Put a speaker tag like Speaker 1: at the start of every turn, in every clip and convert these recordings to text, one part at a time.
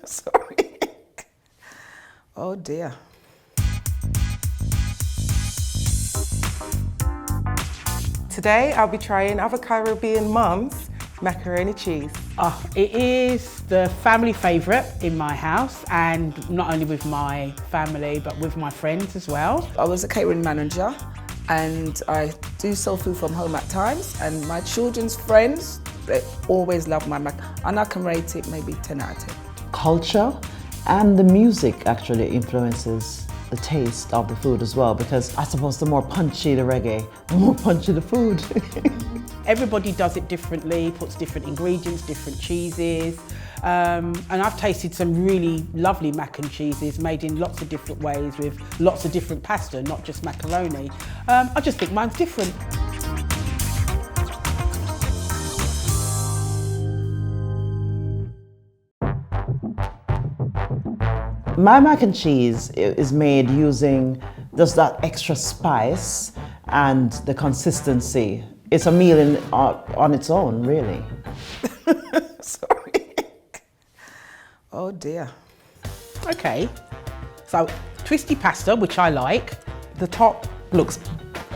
Speaker 1: Sorry. Oh dear. Today I'll be trying other Caribbean mums macaroni cheese.
Speaker 2: Oh, it is the family favourite in my house, and not only with my family but with my friends as well.
Speaker 1: I was a catering manager and I do sell food from home at times, and my children's friends, they always love my mac, and I can rate it maybe 10 out of 10.
Speaker 3: Culture and the music actually influences the taste of the food as well, because I suppose the more punchy the reggae, the more punchy the food.
Speaker 2: Everybody does it differently, puts different ingredients, different cheeses. And I've tasted some really lovely mac and cheeses made in lots of different ways with lots of different pasta, not just macaroni. I just think mine's different.
Speaker 3: My mac and cheese is made using just that extra spice and the consistency. It's a meal on its own, really.
Speaker 1: Sorry. Oh dear.
Speaker 2: Okay, so twisty pasta, which I like.
Speaker 1: The top looks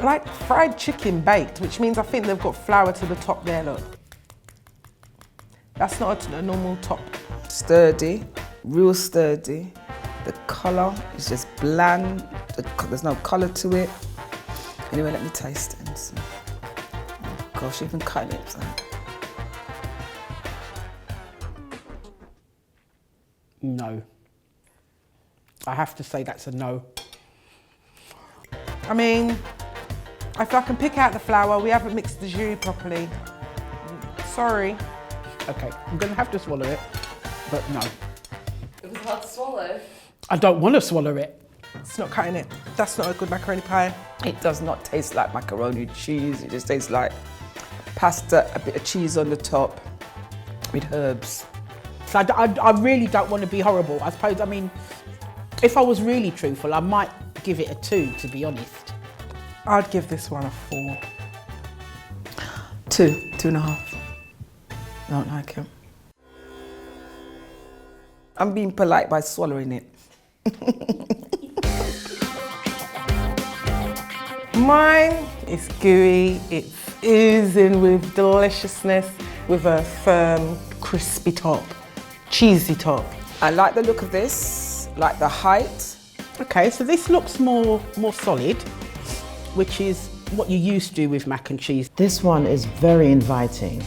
Speaker 1: like fried chicken baked, which means I think they've got flour to the top there, look. That's not a normal top. Sturdy, real sturdy. The colour is just bland. There's no colour to it. Anyway, let me taste it and see. Oh gosh, even cutting it. So.
Speaker 2: No. I have to say that's a no.
Speaker 1: I mean, if I can pick out the flour, we haven't mixed the jus properly. Sorry.
Speaker 2: Okay, I'm gonna have to swallow it, but no.
Speaker 4: It was hard to swallow.
Speaker 2: I don't want to swallow it.
Speaker 1: It's not cutting it. That's not a good macaroni pie. It does not taste like macaroni cheese. It just tastes like pasta, a bit of cheese on the top with herbs.
Speaker 2: So I really don't want to be horrible. I suppose, I mean, if I was really truthful, I might give it a 2, to be honest.
Speaker 1: I'd give this one a 4. 2, 2.5. I don't like it. I'm being polite by swallowing it. Mine is gooey, it's oozing with deliciousness, with a firm, crispy top, cheesy top. I like the look of this, like the height.
Speaker 2: Okay, so this looks more solid, which is what you used to do with mac and cheese.
Speaker 3: This one is very inviting.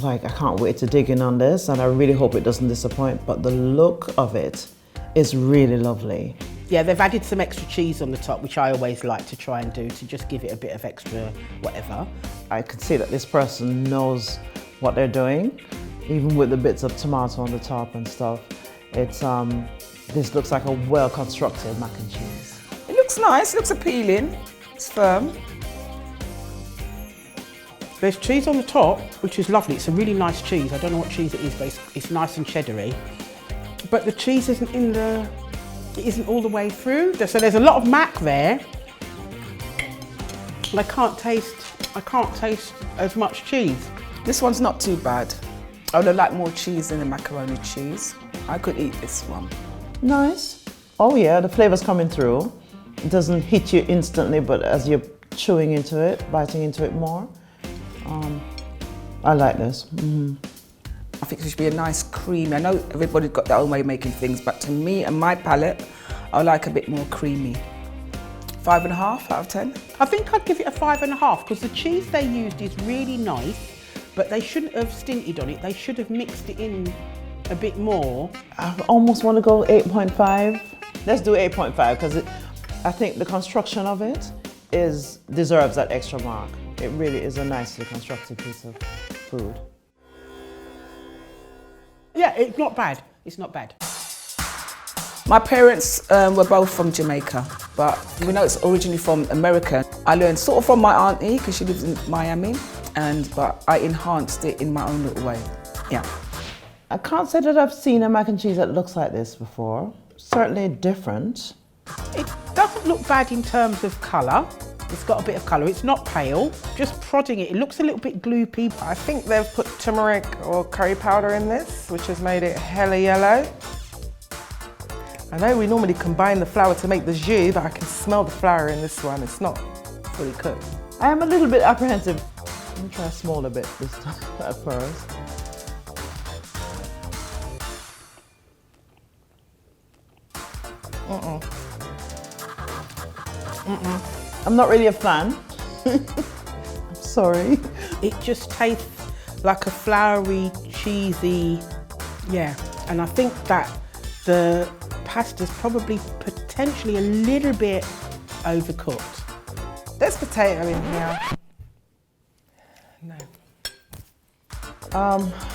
Speaker 3: Like, I can't wait to dig in on this, and I really hope it doesn't disappoint, but the look of it is really lovely.
Speaker 2: Yeah, they've added some extra cheese on the top, which I always like to try and do to just give it a bit of extra whatever.
Speaker 3: I can see that this person knows what they're doing, even with the bits of tomato on the top and stuff. It's this looks like a well-constructed mac and cheese.
Speaker 1: It looks nice, it looks appealing, it's firm.
Speaker 2: There's cheese on the top, which is lovely. It's a really nice cheese. I don't know what cheese it is, but it's nice and cheddary. But the cheese isn't it isn't all the way through. So there's a lot of mac there. And I can't taste as much cheese.
Speaker 1: This one's not too bad. I would have liked more cheese than the macaroni cheese. I could eat this one.
Speaker 3: Nice. Oh yeah, the flavor's coming through. It doesn't hit you instantly, but as you're chewing into it, biting into it more. I like this.
Speaker 1: I think it should be a nice creamy. I know everybody's got their own way of making things, but to me and my palate, I like a bit more creamy. 5.5 out of 10.
Speaker 2: I think I'd give it a 5.5 because the cheese they used is really nice, but they shouldn't have stinted on it. They should have mixed it in a bit more.
Speaker 3: I almost want to go 8.5. Let's do 8.5 because I think the construction of it deserves that extra mark. It really is a nicely constructed piece of food.
Speaker 2: Yeah, it's not bad. It's not bad.
Speaker 1: My parents were both from Jamaica, but we know it's originally from America. I learned sort of from my auntie because she lives in Miami, but I enhanced it in my own little way. Yeah.
Speaker 3: I can't say that I've seen a mac and cheese that looks like this before. Certainly different.
Speaker 2: It doesn't look bad in terms of colour. It's got a bit of colour. It's not pale. Just prodding it. It looks a little bit gloopy.
Speaker 5: I think they've put turmeric or curry powder in this, which has made it hella yellow. I know we normally combine the flour to make the jus, but I can smell the flour in this one. It's not fully cooked.
Speaker 3: I am a little bit apprehensive. Let me try a smaller bit this time at first. I'm not really a fan. I'm sorry.
Speaker 2: It just tastes like a floury, cheesy, yeah. And I think that the pasta's probably potentially a little bit overcooked.
Speaker 5: There's potato in here. No.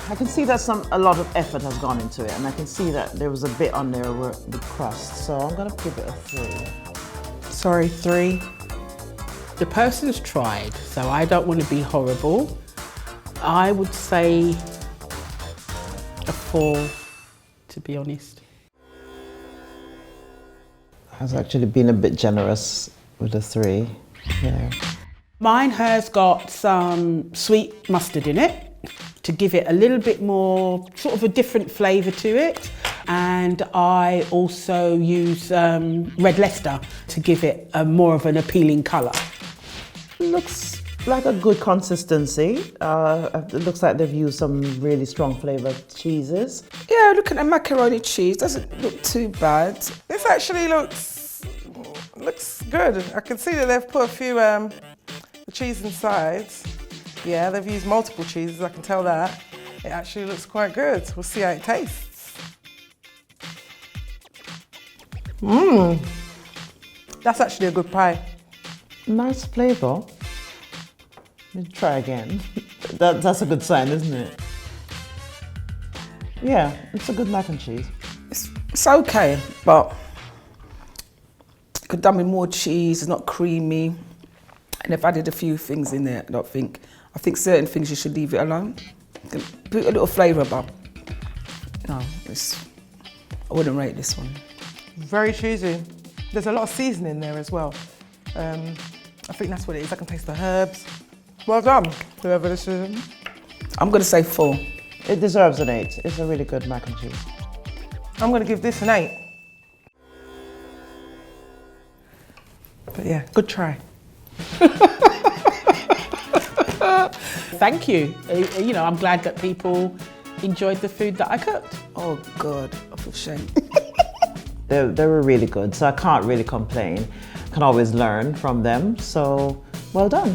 Speaker 3: I can see that a lot of effort has gone into it, and I can see that there was a bit on there with the crust, so I'm gonna give it a 3.
Speaker 5: Sorry, 3.
Speaker 2: The person's tried, so I don't want to be horrible. I would say a 4, to be honest.
Speaker 3: I was actually being a bit generous with a 3. Yeah.
Speaker 2: Mine has got some sweet mustard in it to give it a little bit more, sort of a different flavour to it. And I also use red Leicester to give it more of an appealing colour.
Speaker 3: Looks like a good consistency. It looks like they've used some really strong flavoured cheeses.
Speaker 1: Yeah, look at the macaroni cheese. Doesn't look too bad.
Speaker 5: This actually looks good. I can see that they've put a few cheese inside. Yeah, they've used multiple cheeses, I can tell that. It actually looks quite good. We'll see how it tastes. That's actually a good pie.
Speaker 3: Nice flavour. Let me try again. That's a good sign, isn't it? Yeah, it's a good mac and cheese.
Speaker 1: It's okay, but could done with more cheese. It's not creamy, and they've added a few things in there. I think certain things you should leave it alone. You can put a little flavour, but no, I wouldn't rate this one.
Speaker 5: Very cheesy. There's a lot of seasoning there as well. I think that's what it is. I can taste the herbs. Well done, whoever this is.
Speaker 1: I'm going to say 4.
Speaker 3: It deserves an 8. It's a really good mac and cheese.
Speaker 5: I'm going to give this an 8. But yeah, good try.
Speaker 2: Thank you. You know, I'm glad that people enjoyed the food that I cooked.
Speaker 1: Oh God, I feel shame.
Speaker 3: They were really good, so I can't really complain. Can always learn from them, so well done.